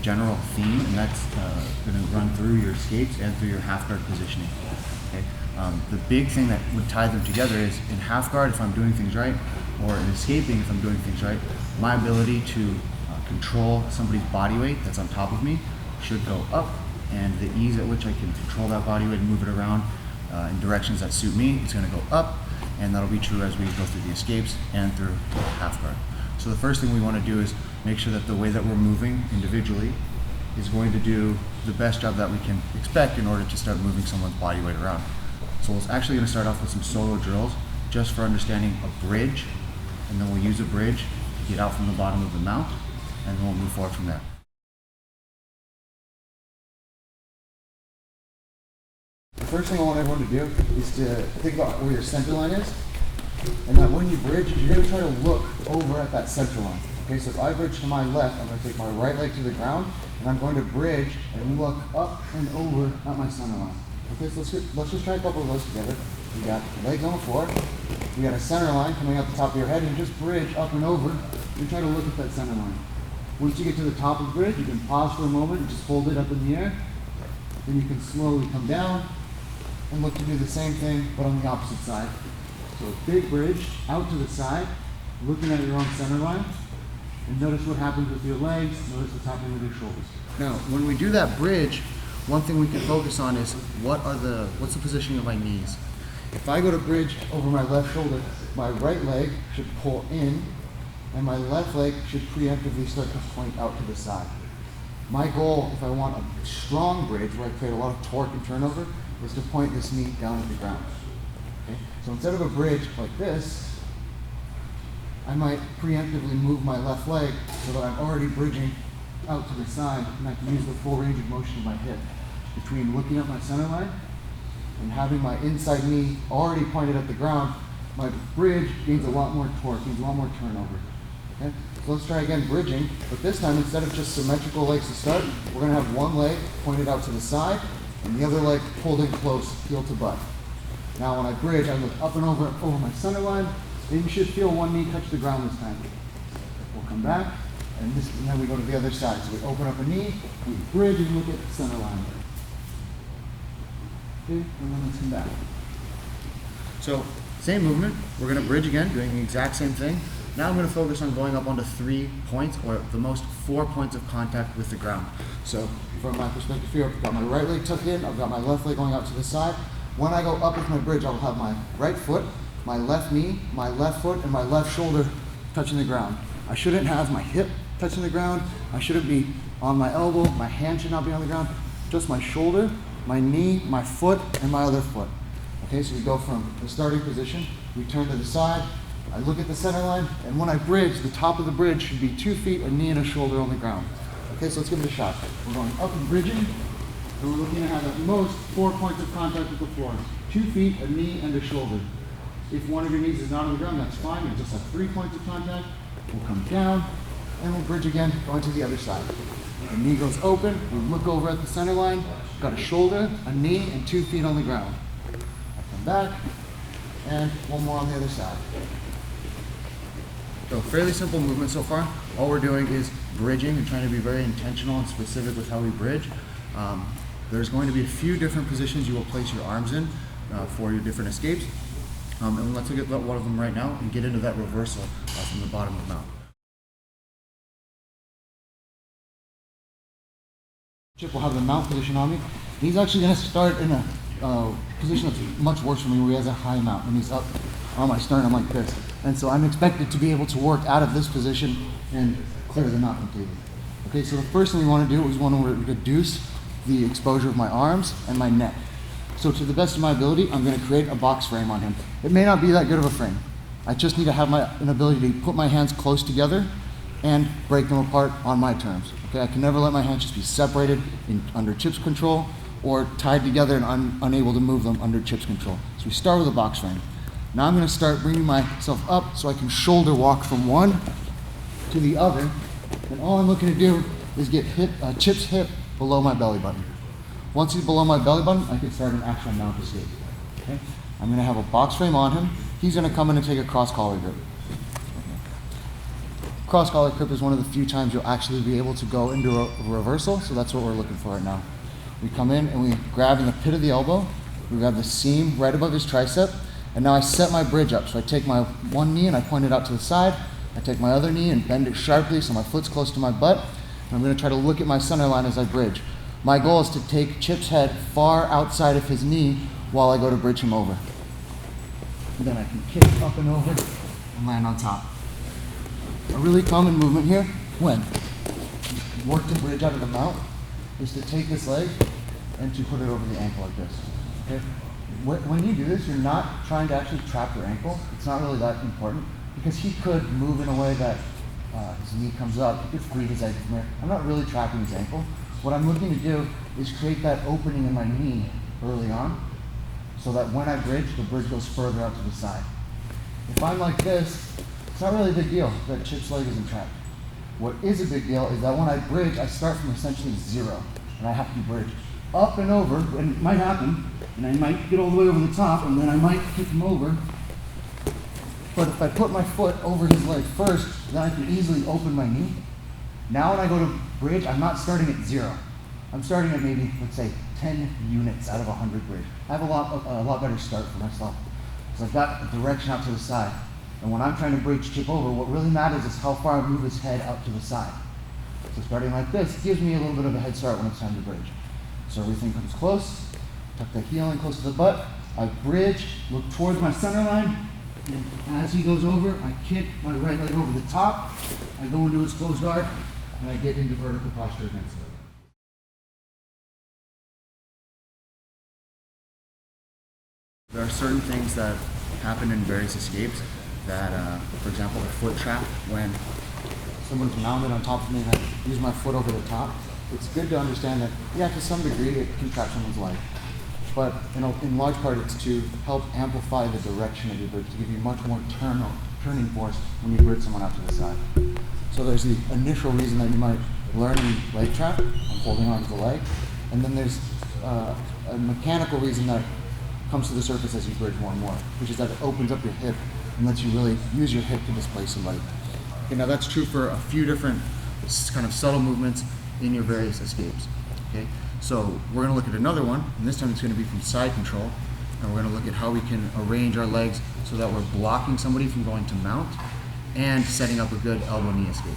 general theme, and that's going to run through your escapes and through your half guard positioning. Okay? The big thing that would tie them together is in half guard, if I'm doing things right, or in escaping, if I'm doing things right, my ability to control somebody's body weight that's on top of me should go up, and the ease at which I can control that body weight and move it around in directions that suit me is going to go up, and that'll be true as we go through the escapes and through half guard. So the first thing we want to do is make sure that the way that we're moving individually is going to do the best job that we can expect in order to start moving someone's body weight around. So we're actually going to start off with some solo drills just for understanding a bridge, and then we'll use a bridge to get out from the bottom of the mount, and then we'll move forward from there. The first thing I want everyone to do is to think about where your center line is, and that when you bridge, you're going to try to look over at that center line. Okay, so if I bridge to my left, I'm going to take my right leg to the ground, and I'm going to bridge and look up and over at my center line. Okay, so let's just try a couple of those together. You got legs on the floor, you got a center line coming up the top of your head, and just bridge up and over, and try to look at that center line. Once you get to the top of the bridge, you can pause for a moment and just hold it up in the air. Then you can slowly come down and look to do the same thing, but on the opposite side. So a big bridge out to the side, looking at your own center line, and notice what happens with your legs, notice what's happening with your shoulders. Now, when we do that bridge, one thing we can focus on is what's the positioning of my knees. If I go to bridge over my left shoulder, my right leg should pull in, and my left leg should preemptively start to point out to the side. My goal, if I want a strong bridge where I create a lot of torque and turnover, is to point this knee down at the ground. Okay? So instead of a bridge like this, I might preemptively move my left leg so that I'm already bridging out to the side, and I can use the full range of motion of my hip between looking at my center line and having my inside knee already pointed at the ground. My bridge gains a lot more torque, gains a lot more turnover. Okay? So let's try again bridging, but this time instead of just symmetrical legs to start, we're going to have one leg pointed out to the side and the other leg pulled in close, heel to butt. Now when I bridge, I look up and over my center line, and you should feel one knee touch the ground this time. We'll come back, and then we go to the other side. So we open up a knee, we bridge and look at the center line. Okay, and then let's come back. So same movement, we're going to bridge again, doing the exact same thing. Now I'm going to focus on going up onto 3 points, or at the most 4 points of contact with the ground. So from my perspective here, I've got my right leg tucked in, I've got my left leg going out to the side. When I go up with my bridge, I'll have my right foot, my left knee, my left foot, and my left shoulder touching the ground. I shouldn't have my hip touching the ground. I shouldn't be on my elbow. My hand should not be on the ground. Just my shoulder, my knee, my foot, and my other foot. Okay, so we go from the starting position, we turn to the side, I look at the center line, and when I bridge, the top of the bridge should be 2 feet, a knee, and a shoulder on the ground. Okay, so let's give it a shot. We're going up and bridging, and we're looking to have at most 4 points of contact with the floor. 2 feet, a knee, and a shoulder. If one of your knees is not on the ground, that's fine. You just have 3 points of contact. We'll come down, and we'll bridge again, going to the other side. The knee goes open, we look over at the center line, got a shoulder, a knee, and 2 feet on the ground. I come back, and one more on the other side. So fairly simple movement so far. All we're doing is bridging and trying to be very intentional and specific with how we bridge. There's going to be a few different positions you will place your arms in for your different escapes. And let's look at one of them right now and get into that reversal from the bottom of the mount. Chip will have the mount position on me. He's actually going to start in a position that's much worse for me, where he has a high mount and he's up on my sternum like this. And so I'm expected to be able to work out of this position and clear the mount completely. Okay, so the first thing we want to do is we want to reduce the exposure of my arms and my neck. So to the best of my ability, I'm going to create a box frame on him. It may not be that good of a frame. I just need to have an ability to put my hands close together and break them apart on my terms. Okay, I can never let my hands just be separated under Chip's control or tied together and I'm unable to move them under Chip's control. So we start with a box frame. Now I'm going to start bringing myself up so I can shoulder walk from one to the other. And all I'm looking to do is get Chip's hip below my belly button. Once he's below my belly button, I can start an actual mount escape. Okay? I'm going to have a box frame on him. He's going to come in and take a cross collar grip. Okay. cross collar grip is one of the few times you'll actually be able to go into a reversal, so that's what we're looking for right now. We come in and we grab in the pit of the elbow, we grab the seam right above his tricep, and now I set my bridge up. So I take my one knee and I point it out to the side, I take my other knee and bend it sharply so my foot's close to my butt, and I'm going to try to look at my center line as I bridge. My goal is to take Chip's head far outside of his knee while I go to bridge him over. And then I can kick up and over and land on top. A really common movement here, when you work to bridge out of the mount, is to take this leg and to put it over the ankle like this. Okay? When you do this, you're not trying to actually trap your ankle. It's not really that important, because he could move in a way that his knee comes up. He could free his ankle from here. I'm not really trapping his ankle. What I'm looking to do is create that opening in my knee early on, so that when I bridge, the bridge goes further out to the side. If I'm like this, it's not really a big deal that Chip's leg isn't trapped. What is a big deal is that when I bridge, I start from essentially zero, and I have to bridge up and over, and it might happen, and I might get all the way over the top, and then I might kick him over. But if I put my foot over his leg first, then I can easily open my knee. Now when I go to bridge, I'm not starting at zero. I'm starting at maybe, let's say, 10 units out of 100 bridge. I have a lot better start for myself. So I've got a direction out to the side. And when I'm trying to bridge Chip over, what really matters is how far I move his head out to the side. So starting like this gives me a little bit of a head start when it's time to bridge. So everything comes close, tuck the heel in close to the butt, I bridge, look towards my center line, and as he goes over, I kick my right leg over the top, I go into his closed guard, and I get into vertical posture against it. There are certain things that happen in various escapes that, for example, the foot trap, when someone's mounted on top of me and I use my foot over the top, it's good to understand that, yeah, to some degree it can trap someone's life. But in large part it's to help amplify the direction of your bridge, to give you much more turning force when you bridge someone out to the side. So there's the initial reason that you might learn a leg trap, I'm holding on to the leg, and then there's a mechanical reason that comes to the surface as you bridge more and more, which is that it opens up your hip and lets you really use your hip to displace somebody. Okay, now that's true for a few different kind of subtle movements in your various escapes. Okay, so we're going to look at another one, and this time it's going to be from side control, and we're going to look at how we can arrange our legs so that we're blocking somebody from going to mount and setting up a good elbow knee escape.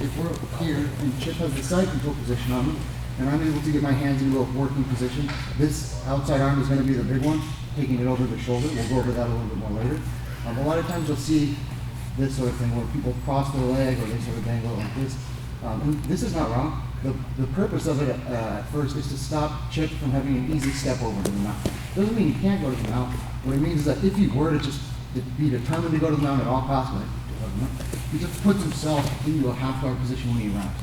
If we're here and Chip has the side control position on me, and I'm able to get my hands into a working position, this outside arm is going to be the big one, taking it over the shoulder. We'll go over that a little bit more later. A lot of times you'll see this sort of thing where people cross their leg or they sort of dangle it like this. And this is not wrong. The purpose of it at first is to stop Chip from having an easy step over to the mount. Doesn't mean you can't go to the mount. What it means is that if he were to just be determined to go to the mount at all costs, he just puts himself into a half guard position when he rounds.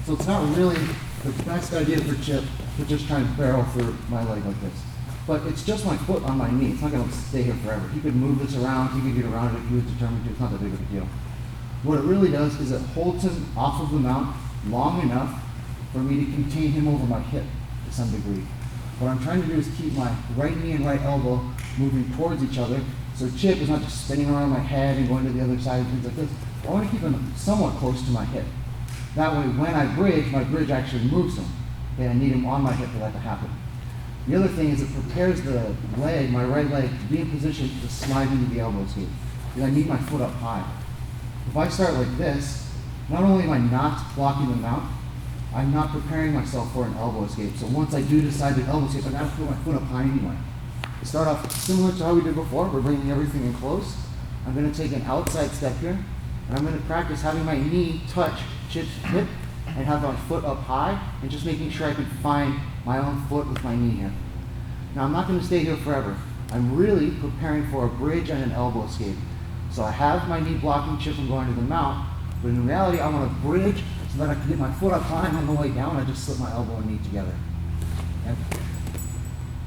So it's not really the best idea for Chip to just try and barrel through my leg like this. But it's just my foot on my knee. It's not going to stay here forever. He could move this around. He could get around it if he was determined to. It's not that big of a deal. What it really does is it holds him off of the mount long enough for me to contain him over my hip to some degree. What I'm trying to do is keep my right knee and right elbow moving towards each other, so Chip is not just spinning around my head and going to the other side and things like this. I want to keep him somewhat close to my hip. That way, when I bridge, my bridge actually moves him. Okay, I need him on my hip for that to happen. The other thing is it prepares the leg, my right leg, to be in position to slide into the elbow escape. Because I need my foot up high. If I start like this, not only am I not blocking the mount, I'm not preparing myself for an elbow escape. So once I do decide to elbow escape, I gotta put my foot up high anyway. Start off similar to how we did before. We're bringing everything in close. I'm gonna take an outside step here, and I'm gonna practice having my knee touch Chip's hip and have my foot up high, and just making sure I can find my own foot with my knee here. Now I'm not gonna stay here forever. I'm really preparing for a bridge and an elbow escape. So I have my knee blocking Chip from going to the mount, but in reality I want to bridge so that I can get my foot up high, and on the way down I just slip my elbow and knee together. Okay?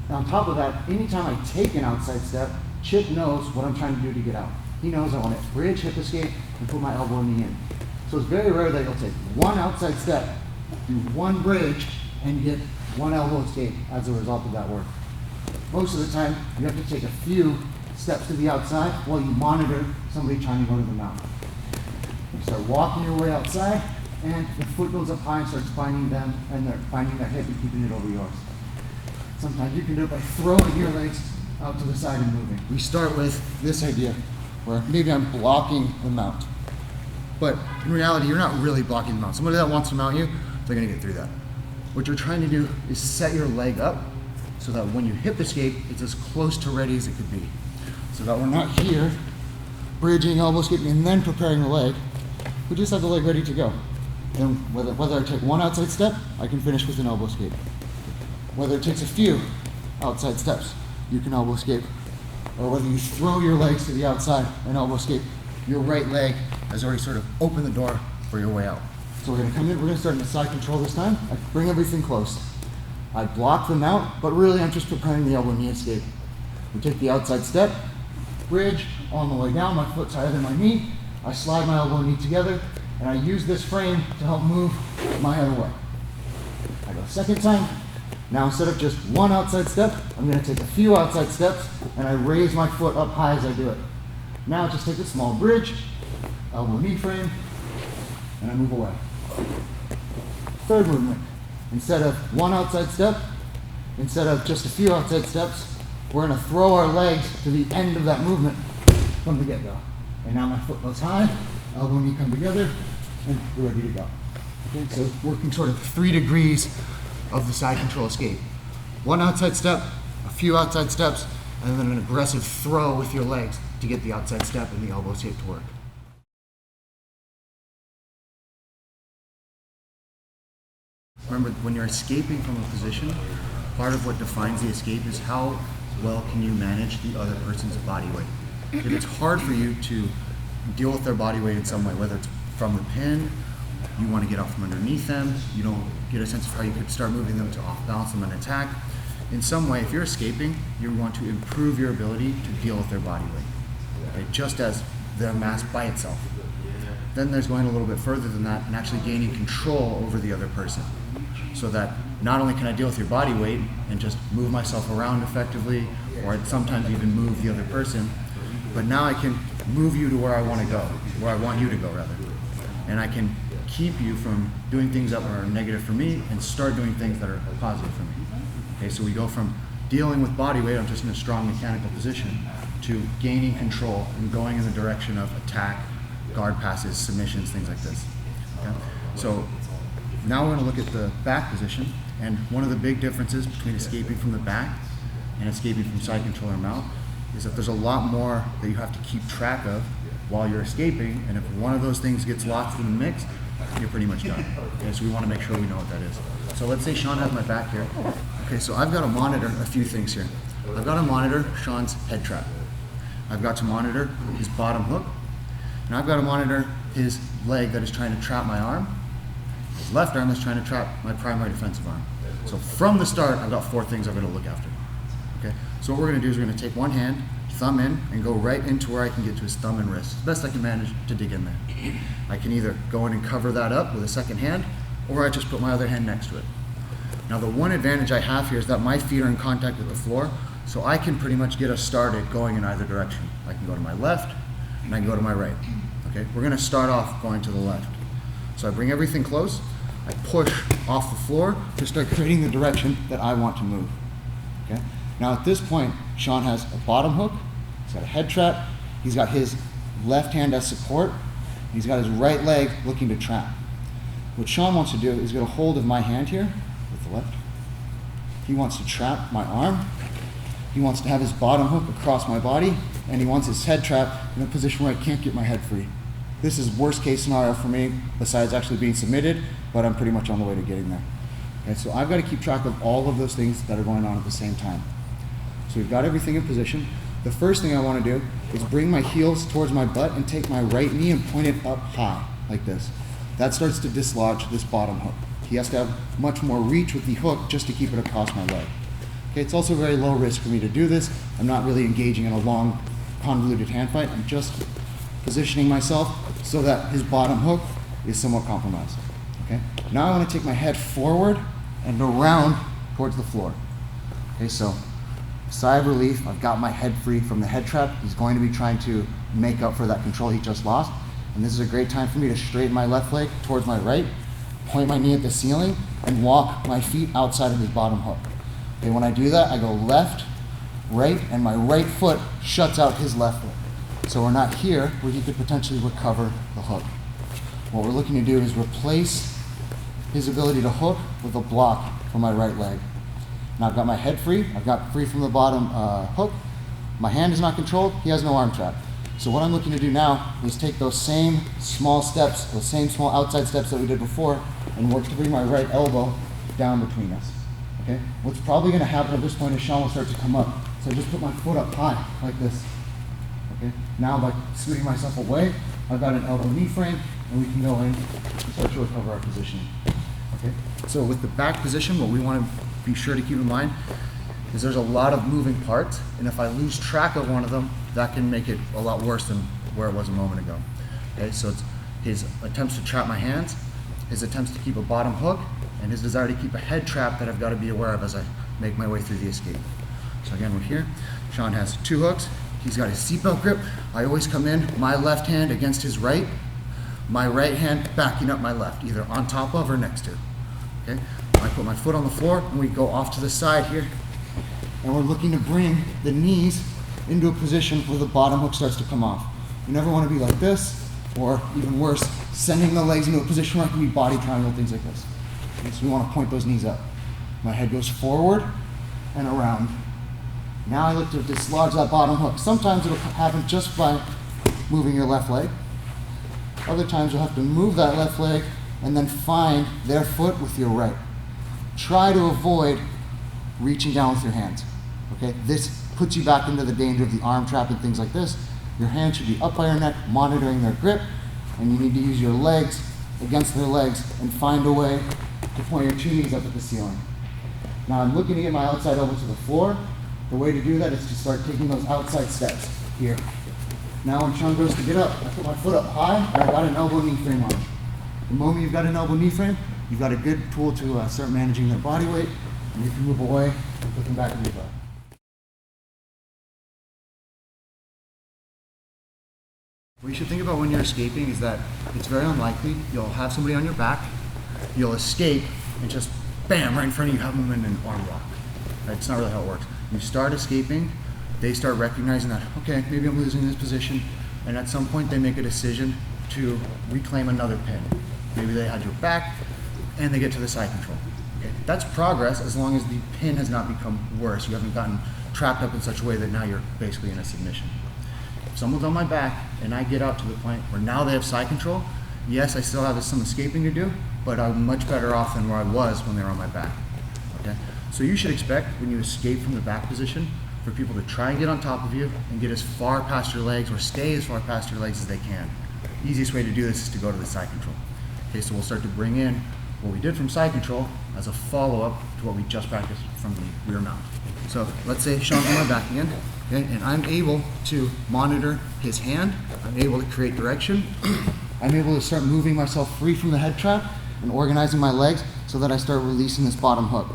Now on top of that, anytime I take an outside step, Chip knows what I'm trying to do to get out. He knows I want to bridge, hip escape, and put my elbow and knee in. So it's very rare that he'll take one outside step, do one bridge, and get one elbow escape as a result of that work. Most of the time, you have to take a few steps to the outside while you monitor somebody trying to go to the mount. Start walking your way outside, and the foot goes up high and starts finding them, and they're finding their hip and keeping it over yours. Sometimes you can do it by throwing your legs out to the side and moving. We start with this idea, where maybe I'm blocking the mount. But in reality, you're not really blocking the mount. Somebody that wants to mount you, they're gonna get through that. What you're trying to do is set your leg up so that when you hip escape, it's as close to ready as it could be. So that we're not here, bridging, elbow escaping, and then preparing the leg. We just have the leg ready to go. And whether I take one outside step, I can finish with an elbow escape. Whether it takes a few outside steps, you can elbow escape. Or whether you throw your legs to the outside and elbow escape, your right leg has already sort of opened the door for your way out. So we're gonna come in, we're gonna start in the side control this time. I bring everything close. I block the mount, but really I'm just preparing the elbow knee escape. We take the outside step, bridge on the way down, my foot's higher than my knee. I slide my elbow and knee together, and I use this frame to help move my other way. I go second time. Now instead of just one outside step, I'm gonna take a few outside steps, and I raise my foot up high as I do it. Now just take a small bridge, elbow knee frame, and I move away. Third movement. Instead of one outside step, instead of just a few outside steps, we're gonna throw our legs to the end of that movement from the get-go. And now my foot goes high, elbow and knee come together, and we're ready to go. Okay, so working sort of 3 degrees of the side control escape. One outside step, a few outside steps, and then an aggressive throw with your legs to get the outside step and the elbow escape to work. Remember, when you're escaping from a position, part of what defines the escape is how well can you manage the other person's body weight. If it's hard for you to deal with their body weight in some way, whether it's from the pin, you want to get out from underneath them, you don't get a sense of how you could start moving them to off balance them and attack. In some way, if you're escaping, you want to improve your ability to deal with their body weight, okay? Just as their mass by itself. Then there's going a little bit further than that and actually gaining control over the other person. So that not only can I deal with your body weight and just move myself around effectively, or I'd sometimes even move the other person, but now I can move you to where I want to go, where I want you to go rather. And I can keep you from doing things that are negative for me and start doing things that are positive for me. Okay, so we go from dealing with body weight, I'm just in a strong mechanical position, to gaining control and going in the direction of attack, guard passes, submissions, things like this. Okay? So now we're going to look at the back position, and one of the big differences between escaping from the back and escaping from side control or mount is that there's a lot more that you have to keep track of while you're escaping, and if one of those things gets lost in the mix, you're pretty much done. Okay, so we want to make sure we know what that is. So let's say Sean has my back here. Okay, so I've got to monitor a few things here. I've got to monitor Sean's head trap. I've got to monitor his bottom hook, and I've got to monitor his leg that is trying to trap my arm. His left arm is trying to trap my primary defensive arm. So from the start, I've got 4 things I've got to look after. Okay, so what we're going to do is we're going to take one hand, thumb in, and go right into where I can get to his thumb and wrist. Best I can manage to dig in there. I can either go in and cover that up with a second hand, or I just put my other hand next to it. Now the one advantage I have here is that my feet are in contact with the floor, so I can pretty much get us started going in either direction. I can go to my left, and I can go to my right. Okay, we're going to start off going to the left. So I bring everything close, I push off the floor to start creating the direction that I want to move. Okay? Now at this point, Sean has a bottom hook, he's got a head trap, he's got his left hand as support, he's got his right leg looking to trap. What Sean wants to do is get a hold of my hand here with the left. He wants to trap my arm, he wants to have his bottom hook across my body, and he wants his head trap in a position where I can't get my head free. This is worst case scenario for me, besides actually being submitted, but I'm pretty much on the way to getting there. Okay, so I've got to keep track of all of those things that are going on at the same time. So we've got everything in position. The first thing I want to do is bring my heels towards my butt and take my right knee and point it up high, like this. That starts to dislodge this bottom hook. He has to have much more reach with the hook just to keep it across my leg. Okay, it's also very low risk for me to do this. I'm not really engaging in a long, convoluted hand fight. I'm just positioning myself so that his bottom hook is somewhat compromised. Okay? Now I want to take my head forward and around towards the floor. Okay, so sigh of relief, I've got my head free from the head trap. He's going to be trying to make up for that control he just lost. And this is a great time for me to straighten my left leg towards my right, point my knee at the ceiling, and walk my feet outside of his bottom hook. Okay, when I do that, I go left, right, and my right foot shuts out his left leg. So we're not here where he could potentially recover the hook. What we're looking to do is replace his ability to hook with a block for my right leg. Now I've got my head free, I've got free from the bottom hook, my hand is not controlled, he has no arm trap. So what I'm looking to do now is take those same small steps, those same small outside steps that we did before, and work to bring my right elbow down between us. Okay? What's probably going to happen at this point is Sean will start to come up. So I just put my foot up high, like this. Okay? Now by scooting myself away, I've got an elbow knee frame, and we can go in and start to recover our positioning. Okay? So with the back position, what we want to be sure to keep in mind is there's a lot of moving parts, and if I lose track of one of them, that can make it a lot worse than where it was a moment ago. Okay, so it's his attempts to trap my hands, his attempts to keep a bottom hook, and his desire to keep a head trap that I've got to be aware of as I make my way through the escape. So again, we're here. Sean has 2 hooks. He's got his seatbelt grip. I always come in, my left hand against his right, my right hand backing up my left, either on top of or next to. Okay, I put my foot on the floor, and we go off to the side here, and we're looking to bring the knees into a position where the bottom hook starts to come off. You never want to be like this, or even worse, sending the legs into a position where I can be body triangle, things like this. Okay, so we want to point those knees up. My head goes forward and around. Now I look to dislodge that bottom hook. Sometimes it'll happen just by moving your left leg. Other times you'll have to move that left leg and then find their foot with your right. Try to avoid reaching down with your hands. Okay, this puts you back into the danger of the arm trap and things like this. Your hand should be up by your neck, monitoring their grip, and you need to use your legs against their legs and find a way to point your 2 knees up at the ceiling. Now I'm looking to get my outside elbow to the floor. The way to do that is to start taking those outside steps here. Now when Sean goes to get up, I put my foot up high, and I've got an elbow knee frame on. The moment you've got an elbow knee frame, you've got a good tool to start managing their body weight, and you can move away and put them back in your butt. What you should think about when you're escaping is that it's very unlikely you'll have somebody on your back, you'll escape, and just bam, right in front of you have them in an arm lock. Right? It's not really how it works. You start escaping, they start recognizing that, okay, maybe I'm losing this position, and at some point they make a decision to reclaim another pin. Maybe they had your back, and they get to the side control. Okay? That's progress as long as the pin has not become worse. You haven't gotten trapped up in such a way that now you're basically in a submission. If someone's on my back and I get out to the point where now they have side control, yes, I still have some escaping to do, but I'm much better off than where I was when they were on my back. Okay? So you should expect when you escape from the back position for people to try and get on top of you and get as far past your legs or stay as far past your legs as they can. The easiest way to do this is to go to the side control. Okay, so we'll start to bring in what we did from side control as a follow-up to what we just practiced from the rear mount. So let's say Sean's on my back again, okay, and I'm able to monitor his hand, I'm able to create direction, I'm able to start moving myself free from the head trap and organizing my legs so that I start releasing this bottom hook.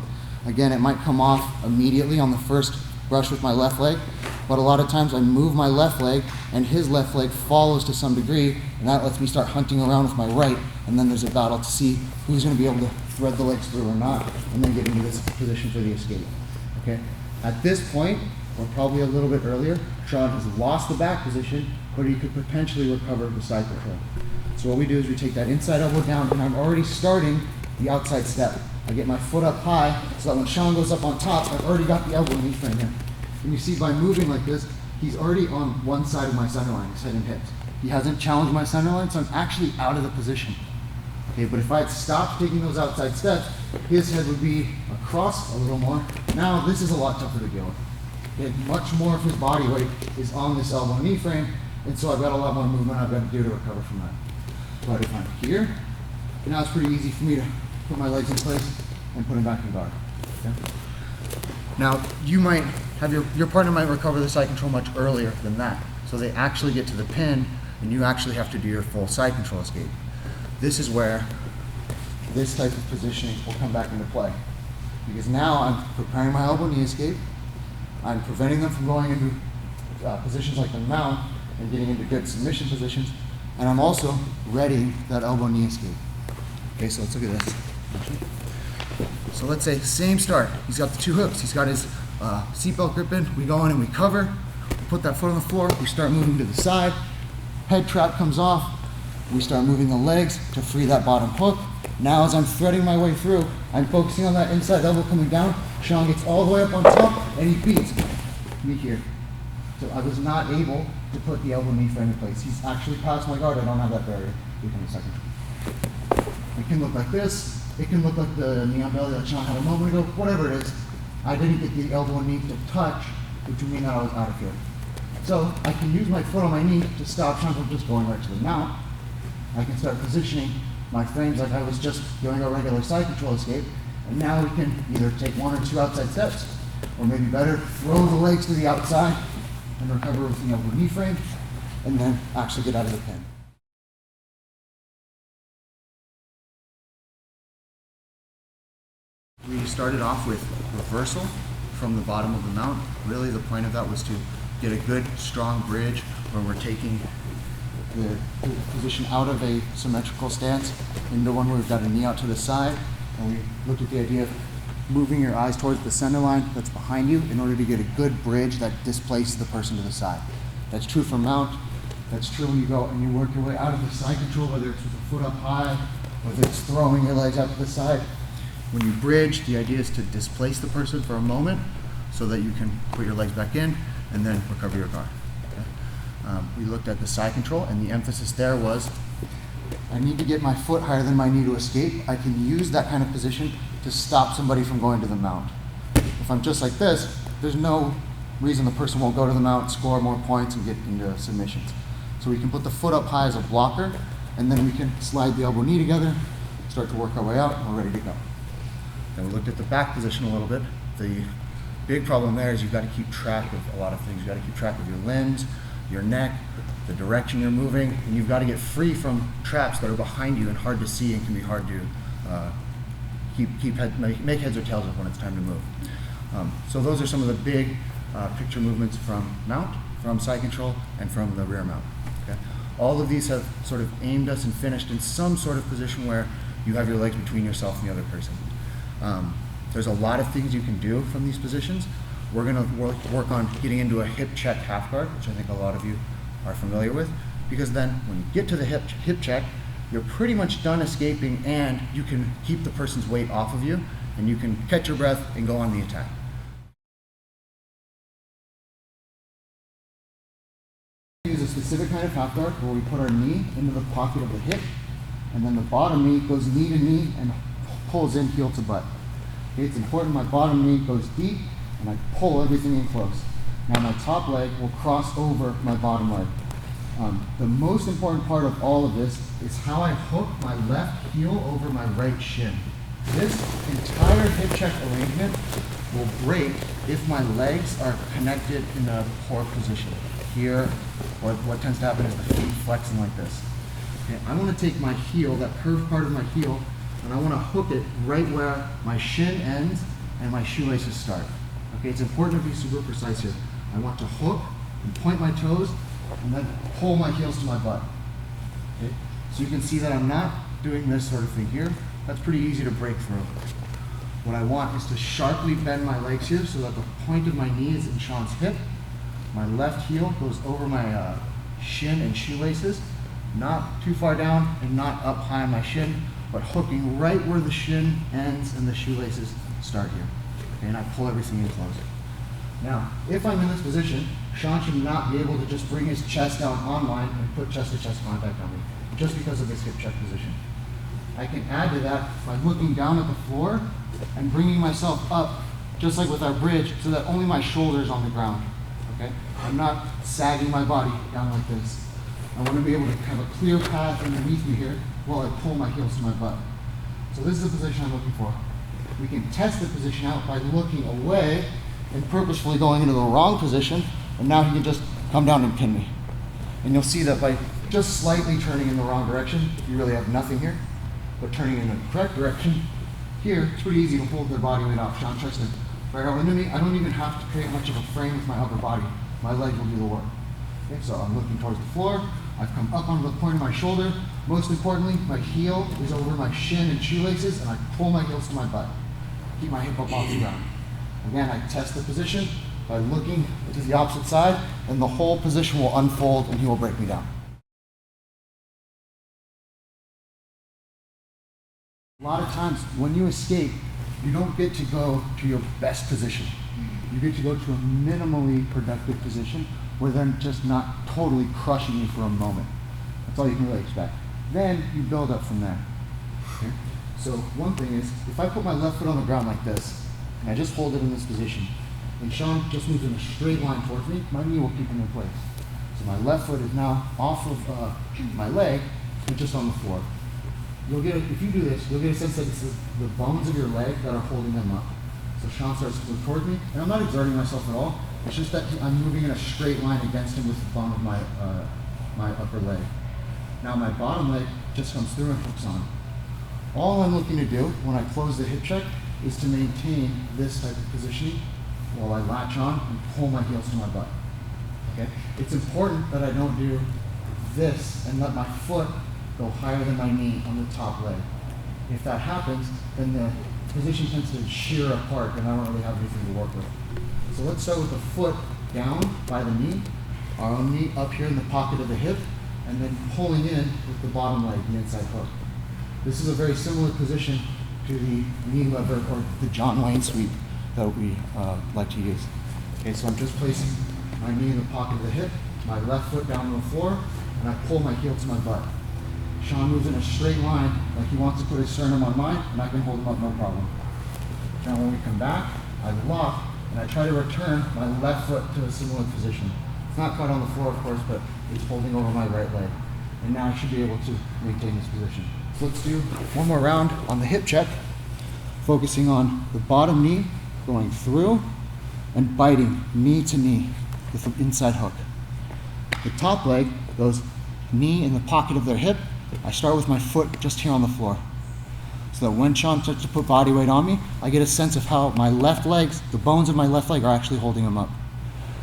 Again, it might come off immediately on the first brush with my left leg, but a lot of times I move my left leg and his left leg follows to some degree, and that lets me start hunting around with my right, and then there's a battle to see who's going to be able to thread the legs through or not, and then get into this position for the escape. Okay? At this point, or probably a little bit earlier, Sean has lost the back position, but he could potentially recover the side control. So what we do is we take that inside elbow down, and I'm already starting the outside step. I get my foot up high so that when Sean goes up on top, I've already got the elbow knee frame in. And you see by moving like this, he's already on one side of my center line, his head and hips. He hasn't challenged my center line, so I'm actually out of the position. Okay, but if I had stopped taking those outside steps, his head would be across a little more. Now this is a lot tougher to deal with. Okay, much more of his body weight is on this elbow knee frame, and so I've got a lot more movement I've got to do to recover from that. But if I'm here, now it's pretty easy for me to put my legs in place and put them back in guard. Okay? Now, you might have your partner might recover the side control much earlier than that. So they actually get to the pin, and you actually have to do your full side control escape. This is where this type of positioning will come back into play. Because now I'm preparing my elbow knee escape, I'm preventing them from going into positions like the mount and getting into good submission positions, and I'm also readying that elbow knee escape. Okay, so let's look at this. So let's say same start. He's got the two hooks. He's got his seatbelt grip in. We go in and we cover. We put that foot on the floor. We start moving to the side. Head trap comes off. We start moving the legs to free that bottom hook. Now as I'm threading my way through, I'm focusing on that inside elbow coming down. Sean gets all the way up on top and he beats me here. So I was not able to put the elbow knee frame in place. He's actually past my guard. I don't have that barrier. Give me a second. It can look like this. It can look like the knee on belly that Sean had a moment ago. Whatever it is, I didn't get the elbow and knee to touch, which would mean that I was out of here. So I can use my foot on my knee to stop Sean from just going right to the mount. I can start positioning my frames like I was just doing a regular side control escape. And now we can either take one or two outside steps, or maybe better, throw the legs to the outside and recover with the elbow knee frame, and then actually get out of the pin. We started off with reversal from the bottom of the mount. Really the point of that was to get a good, strong bridge where we're taking the position out of a symmetrical stance into one where we've got a knee out to the side, and we looked at the idea of moving your eyes towards the center line that's behind you in order to get a good bridge that displaces the person to the side. That's true for mount. That's true when you go and you work your way out of the side control, whether it's with the foot up high, whether it's throwing your legs out to the side. When you bridge, the idea is to displace the person for a moment so that you can put your legs back in and then recover your car. Okay? We looked at the side control, and the emphasis there was I need to get my foot higher than my knee to escape. I can use that kind of position to stop somebody from going to the mount. If I'm just like this, there's no reason the person won't go to the mount, score more points, and get into submissions. So we can put the foot up high as a blocker, and then we can slide the elbow knee together, start to work our way out, and we're ready to go. Then we looked at the back position a little bit. The big problem there is you've got to keep track of a lot of things. You've got to keep track of your limbs, your neck, the direction you're moving, and you've got to get free from traps that are behind you and hard to see and can be hard to make heads or tails of when it's time to move. So those are some of the big picture movements from mount, from side control, and from the rear mount. Okay? All of these have sort of aimed us and finished in some sort of position where you have your legs between yourself and the other person. There's a lot of things you can do from these positions. We're going to work on getting into a hip check half guard, which I think a lot of you are familiar with, because then when you get to the hip check, you're pretty much done escaping and you can keep the person's weight off of you and you can catch your breath and go on the attack. We use a specific kind of half guard where we put our knee into the pocket of the hip, and then the bottom knee goes knee to knee and pulls in heel to butt. Okay, it's important my bottom knee goes deep and I pull everything in close. Now my top leg will cross over my bottom leg. The most important part of all of this is how I hook my left heel over my right shin. This entire hip check arrangement will break if my legs are connected in a poor position. Here, or what tends to happen is the feet flexing like this. Okay, I want to take my heel, that curved part of my heel, and I want to hook it right where my shin ends and my shoelaces start. Okay, it's important to be super precise here. I want to hook and point my toes and then pull my heels to my butt. Okay? So you can see that I'm not doing this sort of thing here. That's pretty easy to break through. What I want is to sharply bend my legs here so that the point of my knee is in Sean's hip. My left heel goes over my shin and shoelaces, not too far down and not up high on my shin, but hooking right where the shin ends and the shoelaces start here. Okay, and I pull everything in close. Now, if I'm in this position, Sean should not be able to just bring his chest down on line and put chest-to-chest contact on me, just because of this hip check position. I can add to that by looking down at the floor and bringing myself up, just like with our bridge, so that only my shoulder is on the ground. Okay? I'm not sagging my body down like this. I want to be able to have a clear path underneath me here while I pull my heels to my butt. So this is the position I'm looking for. We can test the position out by looking away and purposefully going into the wrong position, and now he can just come down and pin me. And you'll see that by just slightly turning in the wrong direction, you really have nothing here. But turning in the correct direction, here, it's pretty easy to hold their body weight off. Sean tries to barrel into me. I don't even have to create much of a frame with my upper body. My leg will do the work. Okay, so I'm looking towards the floor, I've come up onto the point of my shoulder. Most importantly, my heel is over my shin and shoelaces, and I pull my heels to my butt. Keep my hip up off the ground. Again, I test the position by looking to the opposite side, and the whole position will unfold and he will break me down. A lot of times when you escape, you don't get to go to your best position. You get to go to a minimally productive position where they're just not totally crushing you for a moment. That's all you can really expect. Then you build up from there. Okay? So one thing is, if I put my left foot on the ground like this, and I just hold it in this position, and Sean just moves in a straight line towards me, my knee will keep him in place. So my left foot is now off of my leg and just on the floor. You'll get, if you do this, you'll get a sense that it's the bones of your leg that are holding them up. So Sean starts to move towards me, and I'm not exerting myself at all. It's just that I'm moving in a straight line against him with the bone of my upper leg. Now my bottom leg just comes through and hooks on. All I'm looking to do when I close the hip check is to maintain this type of positioning while I latch on and pull my heels to my butt. Okay? It's important that I don't do this and let my foot go higher than my knee on the top leg. If that happens, then the position tends to shear apart and I don't really have anything to work with. So let's start with the foot down by the knee, our own knee up here in the pocket of the hip, and then pulling in with the bottom leg, the inside hook. This is a very similar position to the knee lever or the John Wayne sweep that we like to use. Okay, so I'm just placing my knee in the pocket of the hip, my left foot down on the floor, and I pull my heel to my butt. Sean moves in a straight line like he wants to put his sternum on mine, and I can hold him up no problem. Now when we come back, I lock, and I try to return my left foot to a similar position. It's not caught on the floor, of course, but it's holding over my right leg. And now I should be able to maintain this position. So let's do one more round on the hip check, focusing on the bottom knee, going through, and biting knee to knee with an inside hook. The top leg goes knee in the pocket of their hip. I start with my foot just here on the floor. So that when Sean starts to put body weight on me, I get a sense of how my left legs, the bones of my left leg are actually holding him up.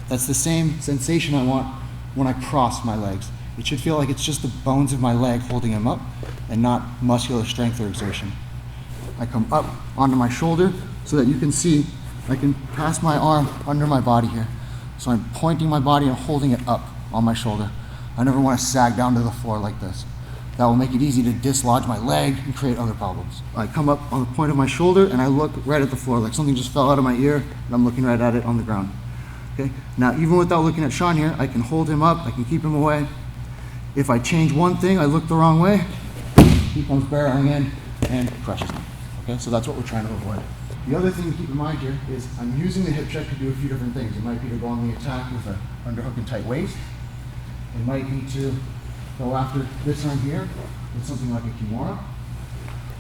That's the same sensation I want when I cross my legs. It should feel like it's just the bones of my leg holding him up and not muscular strength or exertion. I come up onto my shoulder so that you can see I can pass my arm under my body here. So I'm pointing my body and holding it up on my shoulder. I never want to sag down to the floor like this. That will make it easy to dislodge my leg and create other problems. I come up on the point of my shoulder and I look right at the floor, like something just fell out of my ear and I'm looking right at it on the ground. Okay? Now, even without looking at Sean here, I can hold him up, I can keep him away. If I change one thing, I look the wrong way, he comes barreling in and crushes me. Okay? So that's what we're trying to avoid. The other thing to keep in mind here is I'm using the hip check to do a few different things. It might be to go on the attack with an underhook and tight waist. It might be to go after this arm here with something like a kimura,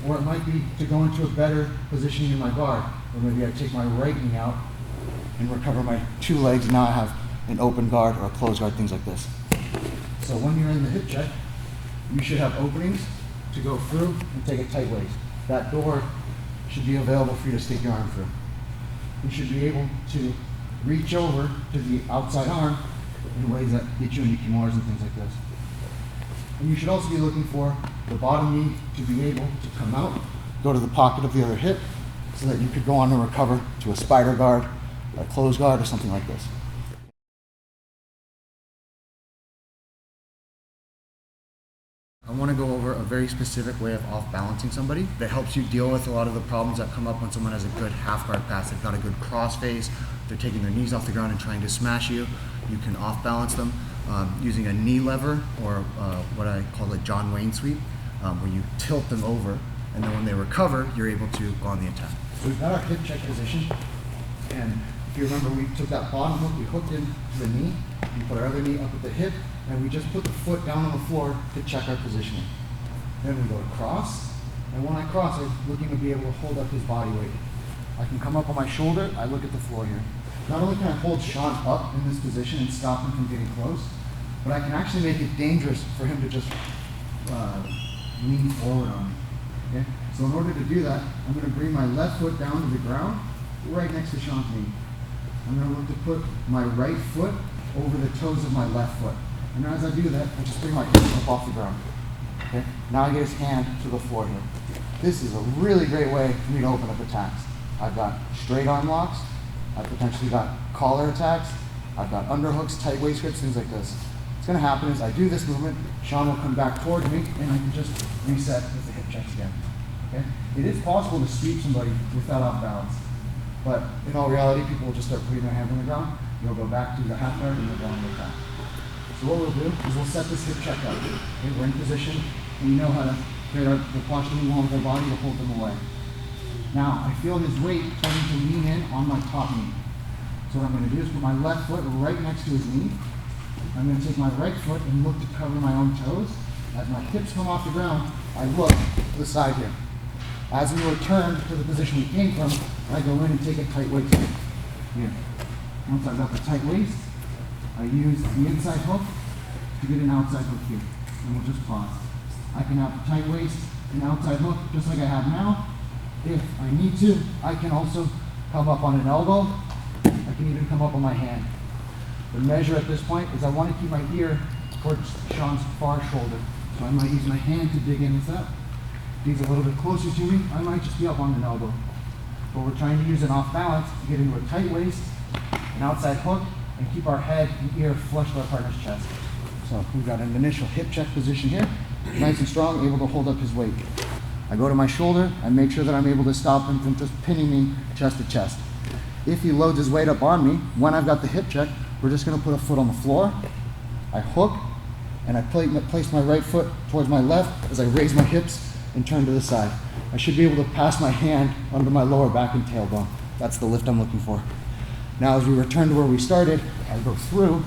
or it might be to go into a better positioning in my guard, or maybe I take my right knee out and recover my two legs, and now I have an open guard or a closed guard, things like this. So when you're in the hip check, you should have openings to go through and take a tight waist. That door should be available for you to stick your arm through. You should be able to reach over to the outside arm in ways that get you into kimuras and things like this. And you should also be looking for the bottom knee to be able to come out, go to the pocket of the other hip, so that you could go on and recover to a spider guard, a closed guard, or something like this. I want to go over a very specific way of off-balancing somebody that helps you deal with a lot of the problems that come up when someone has a good half-guard pass. They've got a good cross face, they're taking their knees off the ground and trying to smash you. You can off-balance them using a knee lever, or what I call a John Wayne sweep, where you tilt them over, and then when they recover, you're able to go on the attack. So we've got our hip check position, and if you remember, we took that bottom hook, we hooked into the knee, we put our other knee up at the hip, and we just put the foot down on the floor to check our positioning. Then we go to cross, and when I cross, I'm looking to be able to hold up his body weight. I can come up on my shoulder, I look at the floor here. Not only can I hold Sean up in this position and stop him from getting close, but I can actually make it dangerous for him to just lean forward on me. Okay? So in order to do that, I'm going to bring my left foot down to the ground, right next to Sean's knee. I'm going to look to put my right foot over the toes of my left foot. And as I do that, I just bring my hips up off the ground. Okay? Now I get his hand to the floor here. This is a really great way for me to open up attacks. I've got straight arm locks. I've potentially got collar attacks. I've got underhooks, tight waist grips, things like this. What's going to happen is I do this movement, Sean will come back towards me, and I can just reset with the hip checks again. Okay? It is possible to sweep somebody without off balance. But in all reality, people will just start putting their hands on the ground. You'll go back to the half guard and you'll go on the attack. So what we'll do is we'll set this hip check up. Okay, we're in position, and we know how to create the posturing wall with our body to hold them away. Now, I feel his weight starting to lean in on my top knee. So what I'm going to do is put my left foot right next to his knee. I'm going to take my right foot and look to cover my own toes. As my hips come off the ground, I look to the side here. As we return to the position we came from, I go in and take a tight waist here. Once I've got the tight waist, I use the inside hook to get an outside hook here. And we'll just pause. I can have a tight waist, an outside hook, just like I have now. If I need to, I can also come up on an elbow. I can even come up on my hand. The measure at this point is I want to keep my ear towards Sean's far shoulder. So I might use my hand to dig in with that. If he's a little bit closer to me, I might just be up on an elbow. But we're trying to use an off balance to get into a tight waist, an outside hook, and keep our head and ear flush with our partner's chest. So we've got an initial hip check position here, nice and strong, able to hold up his weight. I go to my shoulder, I make sure that I'm able to stop him from just pinning me chest to chest. If he loads his weight up on me, when I've got the hip check, we're just going to put a foot on the floor. I hook, and I place my right foot towards my left as I raise my hips and turn to the side. I should be able to pass my hand under my lower back and tailbone. That's the lift I'm looking for. Now as we return to where we started, I go through,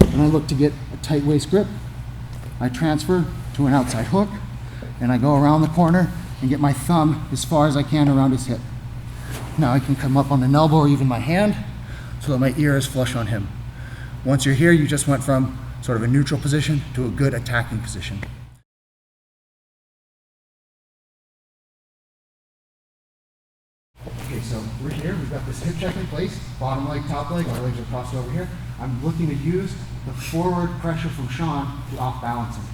and I look to get a tight waist grip. I transfer to an outside hook, and I go around the corner and get my thumb as far as I can around his hip. Now I can come up on an elbow or even my hand so that my ear is flush on him. Once you're here, you just went from sort of a neutral position to a good attacking position. Okay, so we're here, we've got this hip check in place, bottom leg, top leg, our legs are crossed over here. I'm looking to use the forward pressure from Sean to off balance him.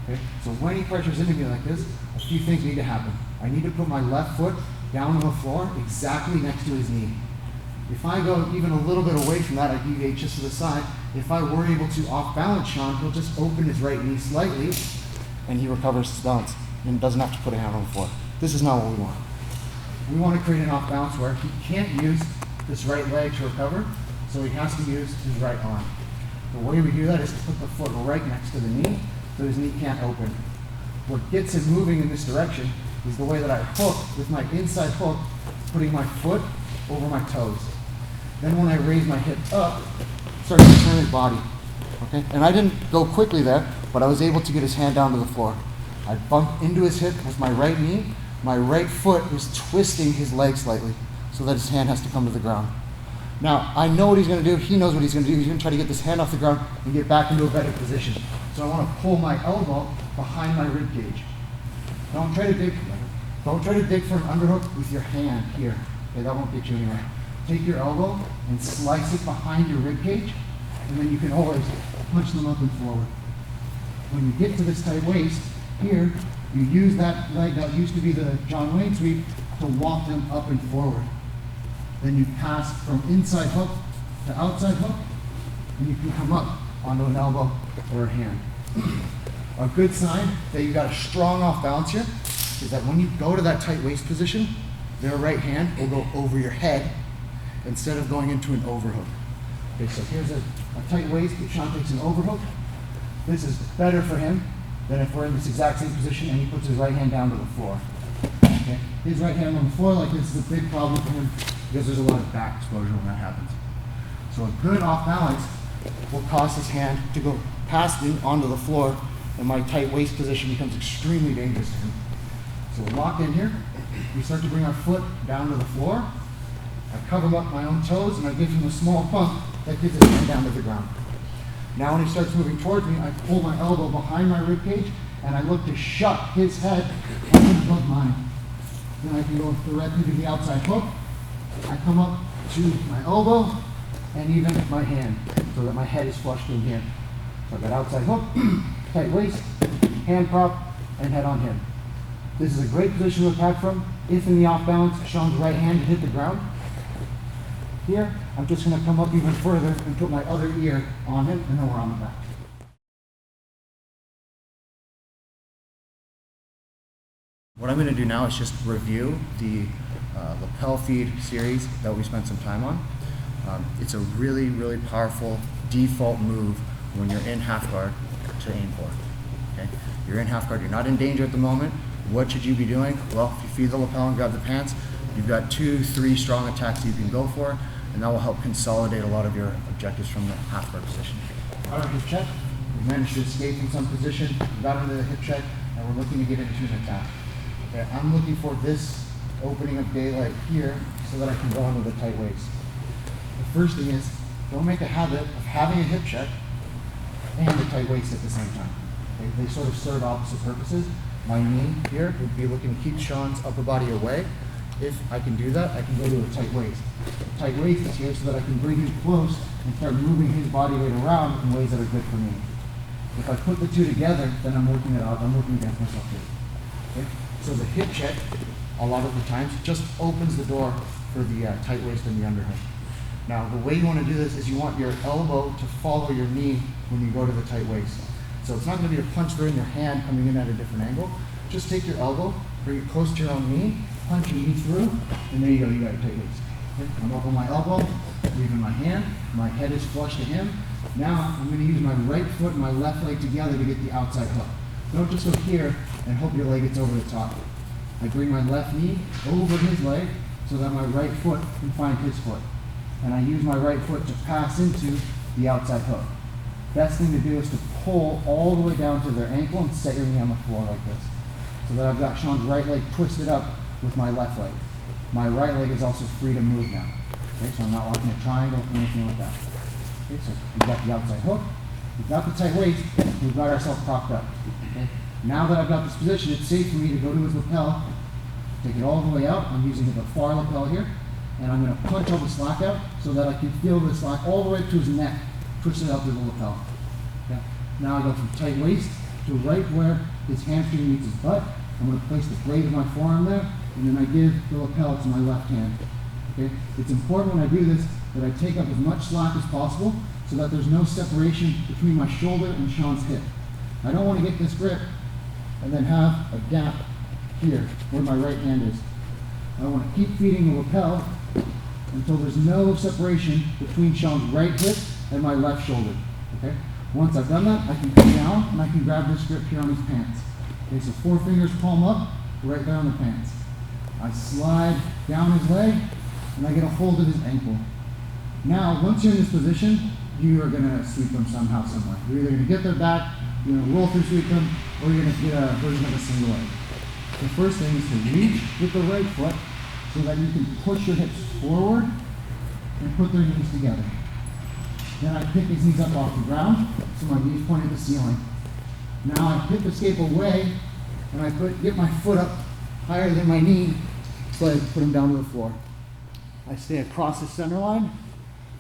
Okay? So when he pressures into me like this, a few things need to happen. I need to put my left foot down on the floor exactly next to his knee. If I go even a little bit away from that, I deviate just to the side. If I were able to off balance Sean, he'll just open his right knee slightly and he recovers his balance and doesn't have to put a hand on the floor. This is not what we want. We want to create an off balance where he can't use this right leg to recover, so he has to use his right arm. The way we do that is to put the foot right next to the knee so his knee can't open. What gets him moving in this direction is the way that I hook with my inside hook, putting my foot over my toes. Then when I raise my hip up, start to turn his body. Okay? And I didn't go quickly there, but I was able to get his hand down to the floor. I bumped into his hip with my right knee. My right foot is twisting his leg slightly so that his hand has to come to the ground. Now, I know what he's going to do. He knows what he's going to do. He's going to try to get this hand off the ground and get back into a better position. So I want to pull my elbow behind my rib cage. Don't try to dig for an underhook with your hand here. Okay, that won't get you anywhere. Take your elbow and slice it behind your rib cage, and then you can always punch them up and forward. When you get to this tight waist, here, you use that leg that used to be the John Wayne sweep to walk them up and forward. Then you pass from inside hook to outside hook, and you can come up onto an elbow or a hand. A good sign that you've got a strong off balance here is that when you go to that tight waist position, their right hand will go over your head instead of going into an overhook. Okay, so here's a tight waist, but Sean takes an overhook. This is better for him than if we're in this exact same position and he puts his right hand down to the floor. Okay? His right hand on the floor like this is a big problem for him because there's a lot of back exposure when that happens. So a good off balance will cause his hand to go past me onto the floor, and my tight waist position becomes extremely dangerous to him. So we'll lock in here. We start to bring our foot down to the floor. I cover up my own toes and I give him a small pump that gets his hand down to the ground. Now when he starts moving towards me, I pull my elbow behind my rib cage and I look to shut his head above mine. Then I can go directly to the outside hook. I come up to my elbow and even my hand so that my head is flushed in here. So I've got outside hook, tight waist, hand prop, and head on him. This is a great position to attack from if in the off balance, Sean's right hand hit the ground. Here, I'm just going to come up even further and put my other ear on him, and then we're on the back. What I'm going to do now is just review the lapel feed series that we spent some time on. It's a really, really powerful default move when you're in half guard to aim for. Okay? You're in half guard, you're not in danger at the moment. What should you be doing? Well, if you feed the lapel and grab the pants, you've got 2-3 strong attacks you can go for, and that will help consolidate a lot of your objectives from the half guard position. All right, hip check. We managed to escape from some position, we got into the hip check, and we're looking to get into an attack. Okay, I'm looking for this opening of daylight here so that I can go into the tight waist. The first thing is, don't make a habit of having a hip check and a tight waist at the same time. Okay? They sort of serve opposite purposes. My knee here would be looking to keep Sean's upper body away. If I can do that, I can go to a tight waist. A tight waist is here so that I can bring him close and start moving his body weight around in ways that are good for me. If I put the two together, then I'm working against myself here. Okay? So the hip check, a lot of the times, just opens the door for the tight waist and the underhook. Now, the way you want to do this is you want your elbow to follow your knee when you go to the tight waist. So it's not going to be a punch through in your hand coming in at a different angle. Just take your elbow, bring it close to your own knee, punch your knee through, and there you go, you got your tight waist. Okay? I'm up on my elbow, leaving my hand, my head is flush to him. Now, I'm going to use my right foot and my left leg together to get the outside hook. Don't just go here and hope your leg gets over the top. I bring my left knee over his leg so that my right foot can find his foot. And I use my right foot to pass into the outside hook. Best thing to do is to pull all the way down to their ankle and set your knee on the floor like this. So that I've got Sean's right leg twisted up with my left leg. My right leg is also free to move now. Okay, so I'm not locking a triangle or anything like that. Okay, so we've got the outside hook, we've got the tight waist, we've got ourselves propped up. Okay? Now that I've got this position, it's safe for me to go to his lapel, take it all the way out. I'm using the far lapel here, and I'm going to punch all the slack out so that I can feel the slack all the way to his neck, push it out to the lapel. Okay? Now I go from tight waist to right where his hamstring meets his butt. I'm going to place the blade of my forearm there, and then I give the lapel to my left hand. Okay? It's important when I do this that I take up as much slack as possible so that there's no separation between my shoulder and Sean's hip. I don't want to get this grip and then have a gap here where my right hand is. I want to keep feeding the lapel until there's no separation between Sean's right hip and my left shoulder. Okay? Once I've done that, I can come down and I can grab this grip here on his pants. Okay, so 4 fingers palm up, right there on the pants. I slide down his leg and I get a hold of his ankle. Now, once you're in this position, you are going to sweep them somehow, somewhere. You're either going to get their back, you're going to roll through sweep them, or you're going to get a version of a single leg. The first thing is to reach with the right foot so that you can push your hips forward and put their knees together. Then I pick his knees up off the ground so my knees point at the ceiling. Now I hip escape away and I get my foot up higher than my knee so I put him down to the floor. I stay across his center line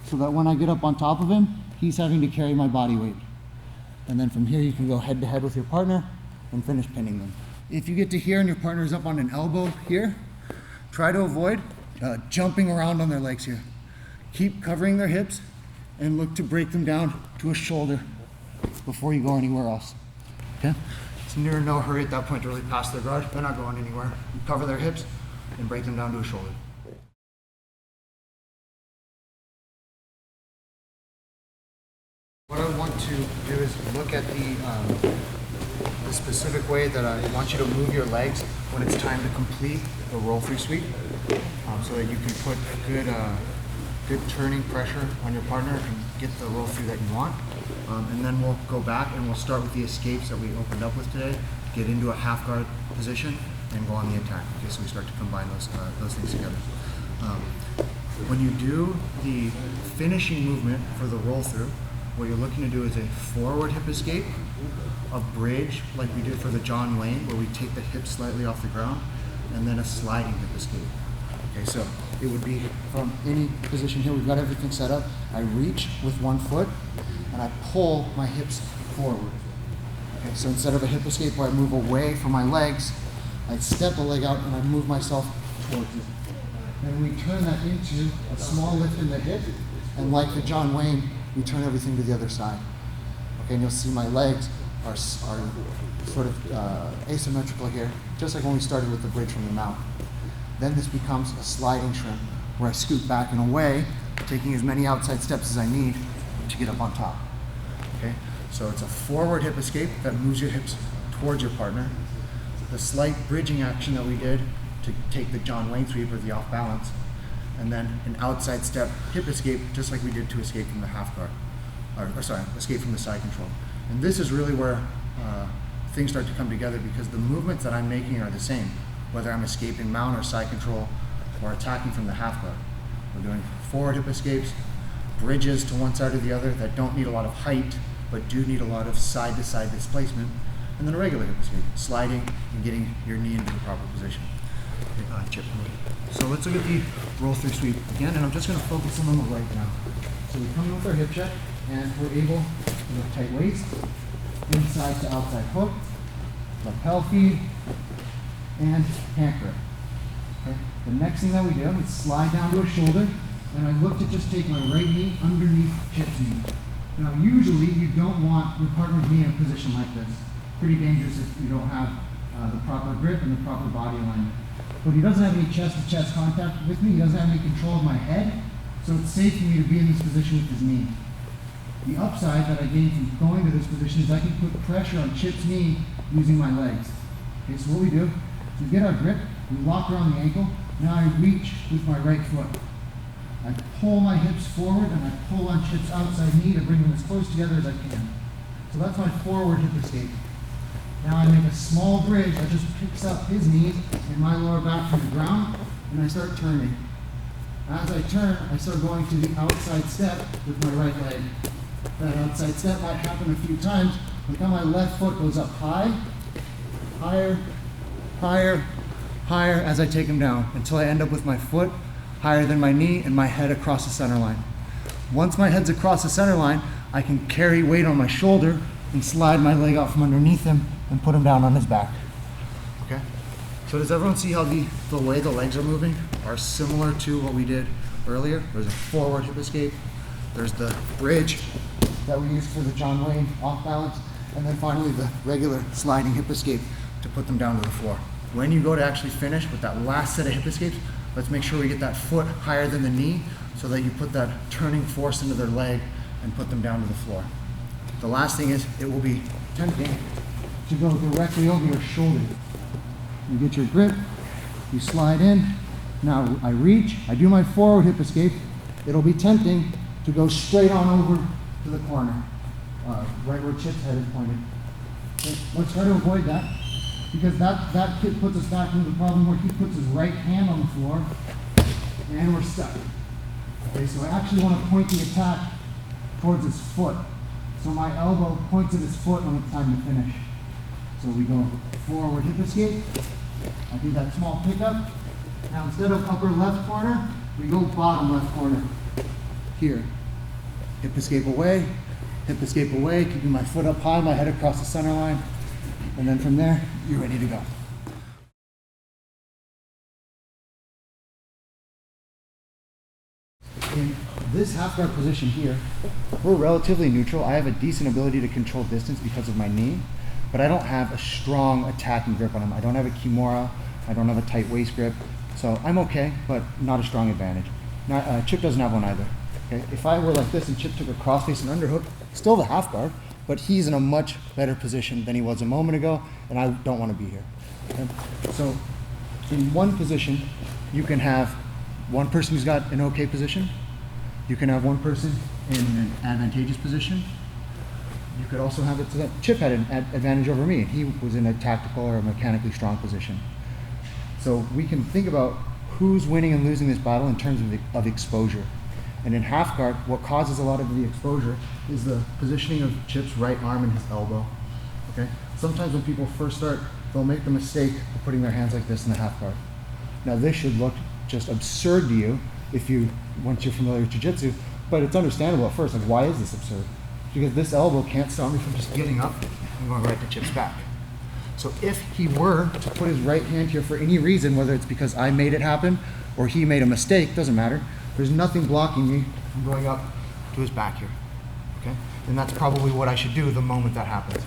so that when I get up on top of him, he's having to carry my body weight. And then from here you can go head to head with your partner and finish pinning them. If you get to here and your partner is up on an elbow here, try to avoid jumping around on their legs here. Keep covering their hips and look to break them down to a shoulder before you go anywhere else. Okay? It's near no hurry at that point to really pass their guard. They're not going anywhere. You cover their hips and break them down to a shoulder. What I want to do is look at the specific way that I want you to move your legs when it's time to complete the roll through sweep, so that you can put good turning pressure on your partner and get the roll through that you want. And then we'll go back and we'll start with the escapes that we opened up with today, get into a half guard position, and go on the attack. Okay, so we start to combine those things together. When you do the finishing movement for the roll through, what you're looking to do is a forward hip escape, a bridge like we did for the John Wayne, where we take the hips slightly off the ground, and then a sliding hip escape. Okay, so it would be from any position here. We've got everything set up. I reach with one foot, and I pull my hips forward. Okay, so instead of a hip escape where I move away from my legs, I step the leg out and I move myself towards it. And we turn that into a small lift in the hip, and like the John Wayne, we turn everything to the other side. Okay, and you'll see my legs are sort of asymmetrical here, just like when we started with the bridge from the mount. Then this becomes a sliding shrimp, where I scoot back and away, taking as many outside steps as I need to get up on top. Okay, so it's a forward hip escape that moves your hips towards your partner. The slight bridging action that we did to take the John Wayne sweep or the off balance, and then an outside step hip escape, just like we did to escape from the half guard, escape from the side control. And this is really where things start to come together, because the movements that I'm making are the same, whether I'm escaping mount or side control or attacking from the half guard. We're doing forward hip escapes, bridges to one side or the other that don't need a lot of height, but do need a lot of side-to-side displacement, and then a regular hip escape, sliding and getting your knee into the proper position. Chip. So let's look at the roll through sweep again, and I'm just going to focus on the right now. So we come in with our hip check, and we're able to lift tight waist, inside to outside hook, lapel feed, and hand grip. Okay. The next thing that we do is slide down to a shoulder, and I look to just take my right knee underneath Chip's knee. Now usually you don't want your partner's knee in a position like this. Pretty dangerous if you don't have the proper grip and the proper body alignment. But he doesn't have any chest-to-chest contact with me. He doesn't have any control of my head, so it's safe for me to be in this position with his knee. The upside that I gain from going to this position is I can put pressure on Chip's knee using my legs. Okay, so what we do is we get our grip, we lock around the ankle, now I reach with my right foot. I pull my hips forward and I pull on Chip's outside knee to bring them as close together as I can. So that's my forward hip escape. Now I make a small bridge that just picks up his knees and my lower back from the ground, and I start turning. As I turn, I start going to the outside step with my right leg. That outside step might happen a few times, but now my left foot goes up high, higher, higher, higher as I take him down, until I end up with my foot higher than my knee and my head across the center line. Once my head's across the center line, I can carry weight on my shoulder and slide my leg out from underneath him and put him down on his back. Okay? So does everyone see how the way the legs are moving are similar to what we did earlier? There's a forward hip escape, there's the bridge that we used for the John Wayne off balance, and then finally the regular sliding hip escape to put them down to the floor. When you go to actually finish with that last set of hip escapes, let's make sure we get that foot higher than the knee so that you put that turning force into their leg and put them down to the floor. The last thing is, it will be tempting to go directly over your shoulder. You get your grip, you slide in, now I reach, I do my forward hip escape. It'll be tempting to go straight on over to the corner, right where Chip's head is pointed. Okay, let's try to avoid that, because that puts us back into the problem where he puts his right hand on the floor and we're stuck. Okay, so I actually want to point the attack towards his foot. So my elbow points at his foot when it's time to finish. So we go forward hip escape. I do that small pickup. Now instead of upper left corner, we go bottom left corner. Here. Hip escape away, keeping my foot up high, my head across the center line. And then from there, you're ready to go. In this half guard position here, we're relatively neutral. I have a decent ability to control distance because of my knee, but I don't have a strong attacking grip on him. I don't have a kimura, I don't have a tight waist grip, so I'm okay, but not a strong advantage. Now, Chip doesn't have one either. Okay? If I were like this and Chip took a crossface and underhook, still the half guard, but he's in a much better position than he was a moment ago, and I don't want to be here. Okay? So in one position, you can have one person who's got an okay position. You can have one person in an advantageous position. You could also have it so that Chip had an advantage over me, and he was in a tactical or a mechanically strong position. So we can think about who's winning and losing this battle in terms of exposure. And in half guard, what causes a lot of the exposure is the positioning of Chip's right arm and his elbow. Okay? Sometimes when people first start, they'll make the mistake of putting their hands like this in the half guard. Now this should look just absurd to you once you're familiar with jiu-jitsu, but it's understandable at first. Like, why is this absurd? because this elbow can't stop me from just getting up and going right to Chip's back. So if he were to put his right hand here for any reason, whether it's because I made it happen or he made a mistake, doesn't matter. There's nothing blocking me from going up to his back here, okay? And that's probably what I should do the moment that happens.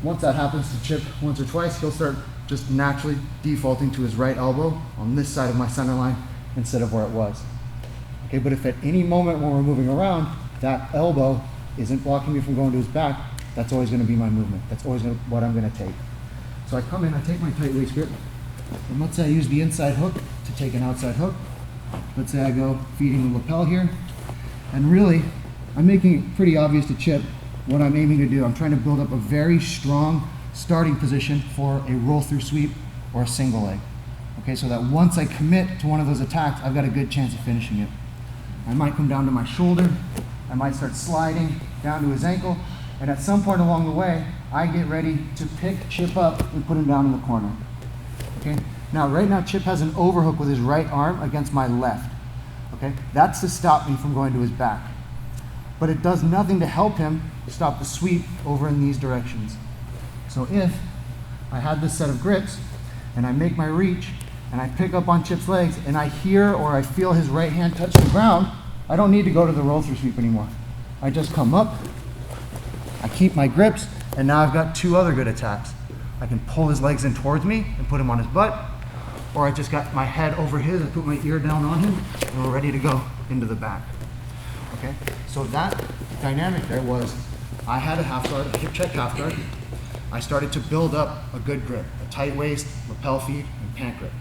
Once that happens to Chip once or twice, he'll start just naturally defaulting to his right elbow on this side of my center line instead of where it was. Okay, but if at any moment when we're moving around, that elbow isn't blocking me from going to his back, that's always going to be my movement. That's always what I'm going to take. So I come in, I take my tight waist grip, and let's say I use the inside hook to take an outside hook. Let's say I go feeding the lapel here, and really, I'm making it pretty obvious to Chip what I'm aiming to do. I'm trying to build up a very strong starting position for a roll-through sweep or a single leg. Okay, so that once I commit to one of those attacks, I've got a good chance of finishing it. I might come down to my shoulder, I might start sliding down to his ankle, and at some point along the way, I get ready to pick Chip up and put him down in the corner. Okay? Now, right now, Chip has an overhook with his right arm against my left. Okay? That's to stop me from going to his back. But it does nothing to help him stop the sweep over in these directions. So if I had this set of grips, and I make my reach, and I pick up on Chip's legs, and I hear or I feel his right hand touch the ground, I don't need to go to the roll-through sweep anymore. I just come up, I keep my grips, and now I've got two other good attacks. I can pull his legs in towards me and put him on his butt, or I just got my head over his, I put my ear down on him, and we're ready to go into the back. Okay? So that dynamic there was, I had a half guard, a hip check half guard. I started to build up a good grip, a tight waist, lapel feed, and pant grip.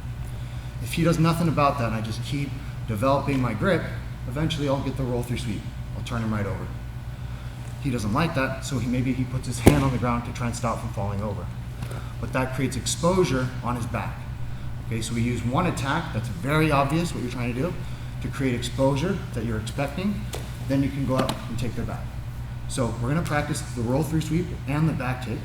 If he does nothing about that and I just keep developing my grip, eventually I'll get the roll through sweep. I'll turn him right over. He doesn't like that, so maybe he puts his hand on the ground to try and stop from falling over. But that creates exposure on his back. Okay, so we use one attack that's very obvious what you're trying to do to create exposure that you're expecting. Then you can go up and take their back. So we're going to practice the roll through sweep and the back take.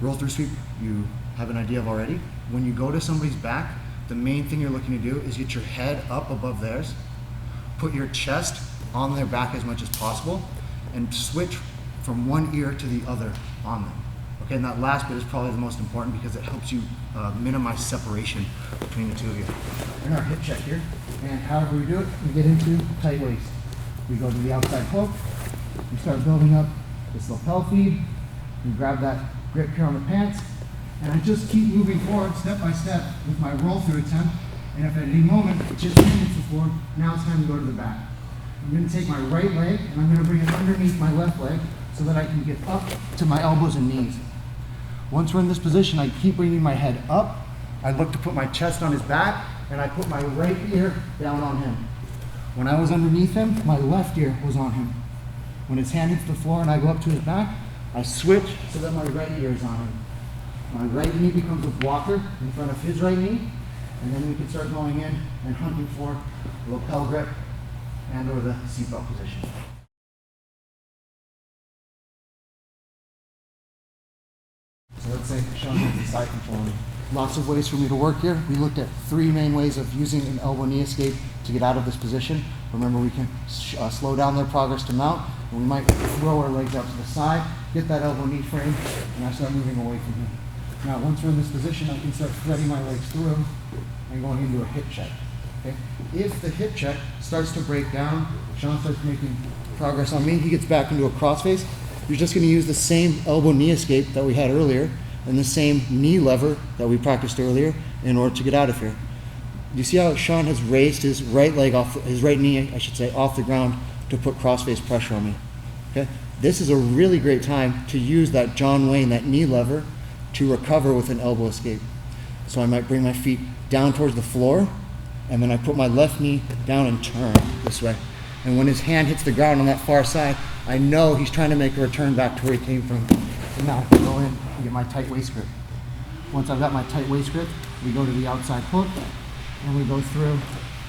Roll through sweep, you have an idea of already. When you go to somebody's back, the main thing you're looking to do is get your head up above theirs, put your chest on their back as much as possible, and switch from one ear to the other on them. Okay, and that last bit is probably the most important because it helps you minimize separation between the two of you. In our hip check here, and however we do it, we get into tight waist. We go to the outside hook, we start building up this lapel feed, we grab that grip here on the pants, and I just keep moving forward step by step with my roll through attempt, and if at any moment it just hits the floor, now it's time to go to the back. I'm going to take my right leg and I'm going to bring it underneath my left leg so that I can get up to my elbows and knees. Once we're in this position, I keep bringing my head up, I look to put my chest on his back, and I put my right ear down on him. When I was underneath him, my left ear was on him. When his hand hits the floor and I go up to his back, I switch so that my right ear is on him. My right knee becomes a blocker in front of his right knee, and then we can start going in and hunting for lapel grip and or the seatbelt position. So let's say Sean has the side control. Lots of ways for me to work here. We looked at three main ways of using an elbow knee escape to get out of this position. Remember, we can slow down their progress to mount, and we might throw our legs out to the side, get that elbow knee frame, and I start moving away from him. Now, once we're in this position, I can start threading my legs through and going into a hip check. Okay? If the hip check starts to break down, Sean starts making progress on me, he gets back into a crossface, you're just going to use the same elbow knee escape that we had earlier and the same knee lever that we practiced earlier in order to get out of here. You see how Sean has raised his right leg off, his right knee, I should say, off the ground to put crossface pressure on me. Okay? This is a really great time to use that John Wayne, that knee lever, to recover with an elbow escape. So I might bring my feet down towards the floor, and then I put my left knee down and turn this way. And when his hand hits the ground on that far side, I know he's trying to make a return back to where he came from. So now I can go in and get my tight waist grip. Once I've got my tight waist grip, we go to the outside hook, and we go through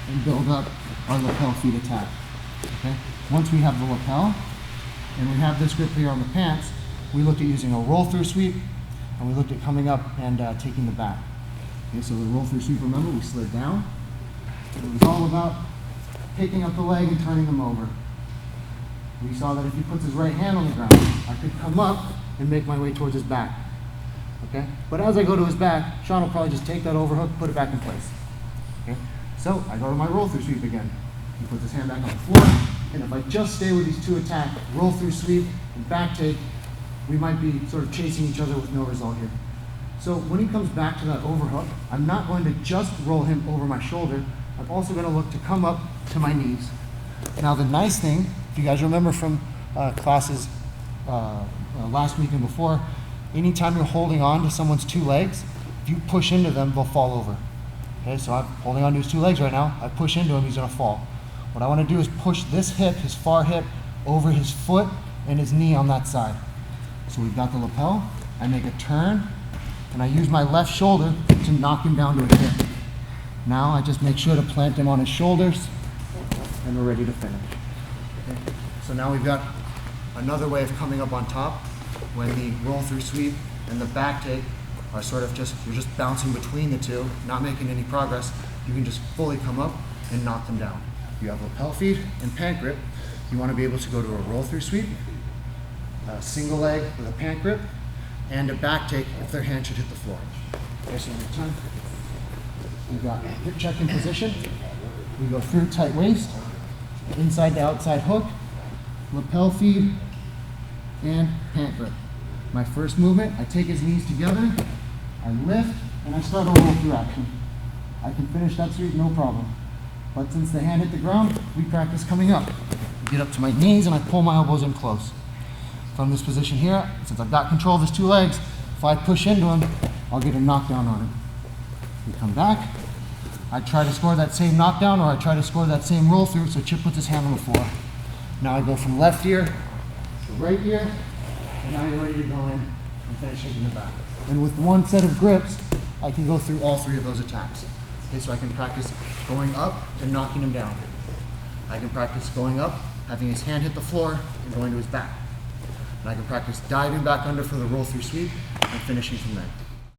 and build up our lapel feed attack. Okay? Once we have the lapel, and we have this grip here on the pants, we looked at using a roll through sweep, and we looked at coming up and taking the back. Okay, so the roll through sweep, remember, we slid down. It was all about picking up the leg and turning them over. we saw that if he puts his right hand on the ground, I could come up and make my way towards his back. Okay? But as I go to his back, Sean will probably just take that overhook, put it back in place. Okay? So I go to my roll through sweep again. He puts his hand back on the floor, and if I just stay with these two attacks, roll through sweep and back take, we might be sort of chasing each other with no result here. So when he comes back to that overhook, I'm not going to just roll him over my shoulder. I'm also going to look to come up to my knees. Now the nice thing, if you guys remember from classes last week and before, anytime you're holding on to someone's two legs, if you push into them, they'll fall over. Okay, so I'm holding on to his two legs right now. I push into him, he's going to fall. What I want to do is push this hip, his far hip, over his foot and his knee on that side. So we've got the lapel. I make a turn, and I use my left shoulder to knock him down to a hip. Now I just make sure to plant him on his shoulders, and we're ready to finish. Okay. So now we've got another way of coming up on top when the roll through sweep and the back take are sort of you're just bouncing between the two, not making any progress. You can just fully come up and knock them down. You have lapel feed and pant grip. You want to be able to go to a roll through sweep, a single leg with a pant grip, and a back take if their hand should hit the floor. Okay, so every time we've got hip check in position. We go through tight waist, inside to outside hook, lapel feed, and pant grip. My first movement, I take his knees together, I lift, and I start a roll through action. I can finish that sweep, no problem. But since the hand hit the ground, we practice coming up. I get up to my knees and I pull my elbows in close. From this position here, since I've got control of his two legs, if I push into him, I'll get a knockdown on him. We come back, I try to score that same knockdown, or I try to score that same roll through, so Chip puts his hand on the floor. Now I go from left ear to right ear, and now you're ready to go in and finish in the back. And with one set of grips, I can go through all three of those attacks. Okay, so I can practice going up and knocking him down. I can practice going up, having his hand hit the floor, and going to his back. And I can practice diving back under for the roll through sweep and finishing from there.